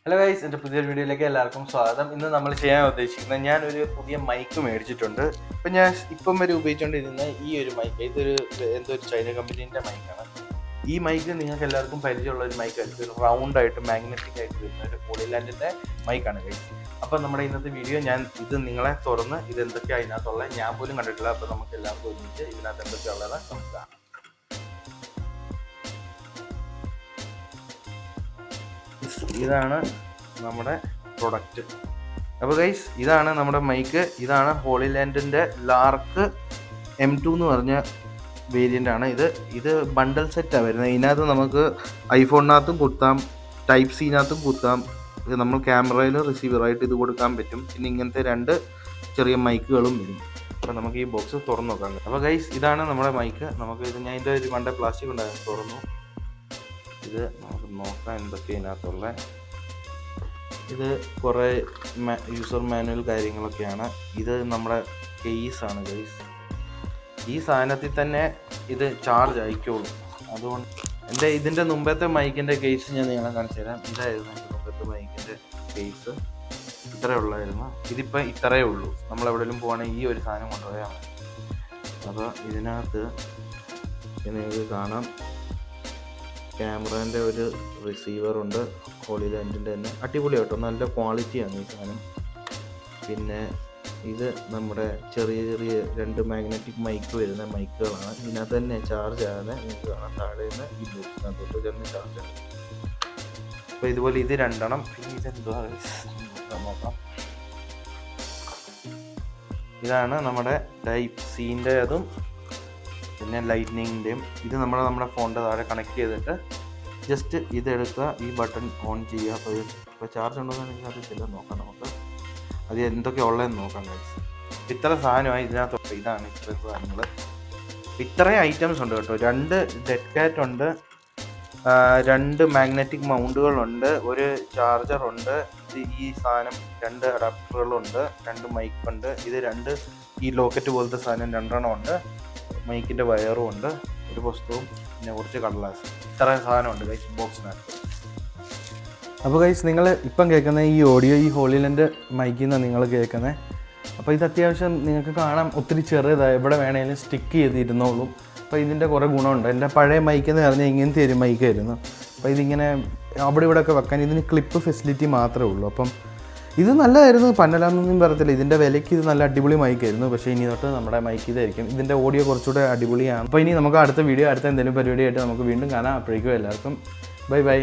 Hello guys, എൻ്റെ പുതിയൊരു വീഡിയോയിലേക്ക് എല്ലാവർക്കും സ്വാഗതം. ഇന്ന് നമ്മൾ ചെയ്യാൻ ഉദ്ദേശിക്കുന്നത് ഞാനൊരു പുതിയ മൈക്ക് മേടിച്ചിട്ടുണ്ട്. ഇപ്പം വരെ ഉപയോഗിച്ചുകൊണ്ടിരുന്ന ഈ ഒരു മൈക്ക് ഇതൊരു ചൈന കമ്പനീൻ്റെ മൈക്കാണ്. ഈ മൈക്ക് നിങ്ങൾക്ക് എല്ലാവർക്കും പരിചയമുള്ള ഒരു മൈക്കായിരിക്കും. ഒരു റൗണ്ട് ആയിട്ട് മാഗ്നറ്റിക് ആയിട്ട് വരുന്ന ഒരു പോളിലാൻഡിൻ്റെ മൈക്കാണ് ഗൈസ്. അപ്പം നമ്മുടെ ഇന്നത്തെ വീഡിയോ ഇത് നിങ്ങളെ തുറന്ന് എന്തൊക്കെയാണ് അതിനകത്തുള്ളത് ഞാൻ പോലും കണ്ടിട്ടില്ല. അപ്പോൾ നമുക്ക് എല്ലാവർക്കും ഒരുമിച്ച് ഇതിനകത്ത് എന്തൊക്കെയുള്ളത് നമുക്ക് കാണാം. ഇതാണ് നമ്മുടെ പ്രൊഡക്റ്റ്. അപ്പോൾ ഗൈസ്, ഇതാണ് നമ്മുടെ മൈക്ക്. ഇതാണ് ഹോളിലാൻഡിൻ്റെ ലാർക്ക് M2 എന്ന് പറഞ്ഞ വേരിയൻ്റ് ആണ്. ഇത് ബണ്ടൽ സെറ്റാണ് വരുന്നത്. ഇതിനകത്ത് നമുക്ക് ഐഫോണിനകത്തും കുത്താം, ടൈപ്പ് സിനകത്തും കുത്താം. നമ്മൾ ക്യാമറയിൽ റിസീവറായിട്ട് ഇത് കൊടുക്കാൻ പറ്റും. പിന്നെ ഇങ്ങനത്തെ രണ്ട് ചെറിയ മൈക്കുകളും വരും. അപ്പോൾ നമുക്ക് ഈ ബോക്സ് തുറന്നു നോക്കാം. അപ്പോൾ ഗൈസ്, ഇതാണ് നമ്മുടെ മൈക്ക്. ഞാൻ ഇതിൻ്റെ ഒരു മണ്ട പ്ലാസ്റ്റിക് ഉണ്ടായിരുന്നു, തുറന്നു. ഇത് നമുക്ക് നോക്കാം എന്തൊക്കെയാണ് ഇതിനകത്തുള്ള. ഇത് കുറേ യൂസർ മാനുവൽ കാര്യങ്ങളൊക്കെയാണ്. ഇത് നമ്മുടെ കേസാണ് ഗൈസ്. ഈ സാധനത്തിൽ തന്നെ ഇത് ചാർജ് ആയിക്കോളും. അതുകൊണ്ട് ഇതിൻ്റെ മുമ്പത്തെ മൈക്കിൻ്റെ കേസ് ഞാൻ നിങ്ങളെ കാണിച്ചു തരാം. ഇതായിരുന്നു എൻ്റെ മുമ്പത്തെ മൈക്കിൻ്റെ കേസ്. ഇത്രയേ ഉള്ളായിരുന്നു. ഇതിപ്പോൾ ഇത്രയേ ഉള്ളൂ. നമ്മളെവിടെയെങ്കിലും പോകണമെങ്കിൽ ഈ ഒരു സാധനം കൊണ്ടുപോയാൽ മതി. അപ്പോൾ ഇതിനകത്ത് നിങ്ങൾക്ക് കാണാം, ക്യാമറേൻ്റെ ഒരു റിസീവറുണ്ട്, ഹോളിലാൻഡിൻ്റെ തന്നെ. അടിപൊളി കേട്ടോ, നല്ല ക്വാളിറ്റിയാണ് ഈ സാധനം. പിന്നെ ഇത് നമ്മുടെ ചെറിയ രണ്ട് മാഗ്നറ്റിക് മൈക്ക് വരുന്ന മൈക്കുകളാണ്. ഇതിനകത്ത് തന്നെ ചാർജ് ആകുന്ന നിങ്ങൾക്ക് കാണാം. താഴെ നിന്ന് ഈ ബോക്സിനകത്തോട്ട് തന്നെ ചാർജ് ആണ്. അപ്പോൾ ഇതുപോലെ ഇത് രണ്ടെണ്ണം. പിന്നെ ഇതെന്തുവാ നോക്കാം. ഇതാണ് നമ്മുടെ ടൈപ്പ് സീൻ്റെ അതും പിന്നെ ലൈറ്റ്നിങ്ങിൻ്റെയും. ഇത് നമ്മുടെ ഫോണിൻ്റെ താഴെ കണക്ട് ചെയ്തിട്ട് ജസ്റ്റ് ഇതെടുക്കുക, ഈ ബട്ടൺ ഓൺ ചെയ്യുക. അപ്പോൾ ചാർജ് ഉണ്ടോ എന്ന് എനിക്ക് അറിയത്തില്ല, നോക്കാം നമുക്ക്. അത് എന്തൊക്കെയാണ് ഉള്ളതെന്ന് നോക്കാം ഗൈസ്. ഇത്ര സാധനമായി ഇതിനകത്ത്. ഇതാണ് ഇത്രയും സാധനങ്ങൾ. ഇത്രയും ഐറ്റംസ് ഉണ്ട് കേട്ടോ. 2 ഡെഡ് കാറ്റ് ഉണ്ട്, 2 മാഗ്നറ്റിക് മൗണ്ടുകളുണ്ട്, ഒരു ചാർജറുണ്ട്, ഈ സാധനം 2 അഡാപ്റ്ററുകളുണ്ട്, 2 മൈക്കുണ്ട്, ഇത് 2 ഈ ലോക്കറ്റ് പോലത്തെ സാധനം 2 ഉണ്ട്, മൈക്കിൻ്റെ വയറും ഉണ്ട്, ഒരു പുസ്തകവും, പിന്നെ കുറച്ച് കടലാസ്. ഇത്രയും സാധനമുണ്ട് ഗൈസ് ബോക്സിനകത്ത്. അപ്പോൾ ഗൈസ്, നിങ്ങൾ ഇപ്പം കേൾക്കുന്ന ഈ ഓഡിയോ ഈ ഹോളിലാൻഡ് മൈക്കിൽ നിന്നാണ് നിങ്ങൾ കേൾക്കുന്നത്. അപ്പോൾ ഇത് അത്യാവശ്യം നിങ്ങൾക്ക് കാണാം ഒത്തിരി ചെറുതായി, എവിടെ വേണമെങ്കിലും സ്റ്റിക്ക് ചെയ്തിരുന്നോളും. അപ്പോൾ ഇതിൻ്റെ കുറേ ഗുണമുണ്ട്. എൻ്റെ പഴയ മൈക്കെന്ന് പറഞ്ഞാൽ ഇങ്ങനത്തെ ഒരു മൈക്കായിരുന്നു. അപ്പോൾ ഇതിങ്ങനെ അവിടെ ഇവിടെയൊക്കെ വെക്കാൻ ഇതിന് ക്ലിപ്പ് ഫെസിലിറ്റി മാത്രമേ ഉള്ളൂ. അപ്പം ഇത് നല്ലതായിരുന്നു, പന്നലാന്നൊന്നും പറയത്തില്ല. ഇതിൻ്റെ വിലയ്ക്ക് ഇത് നല്ല അടിപൊളി മൈക്കായിരുന്നു. പക്ഷേ ഇനി തൊട്ട് നമ്മുടെ മൈക്ക് ഇതായിരിക്കും. ഇതിൻ്റെ ഓഡിയോ കുറച്ചുകൂടെ അടിപൊളിയാണ്. അപ്പോൾ ഇനി നമുക്ക് അടുത്ത എന്തെങ്കിലും പരിപാടിയായിട്ട് നമുക്ക് വീണ്ടും കാണാം. അപ്പോഴേക്കും എല്ലാവർക്കും ബൈ.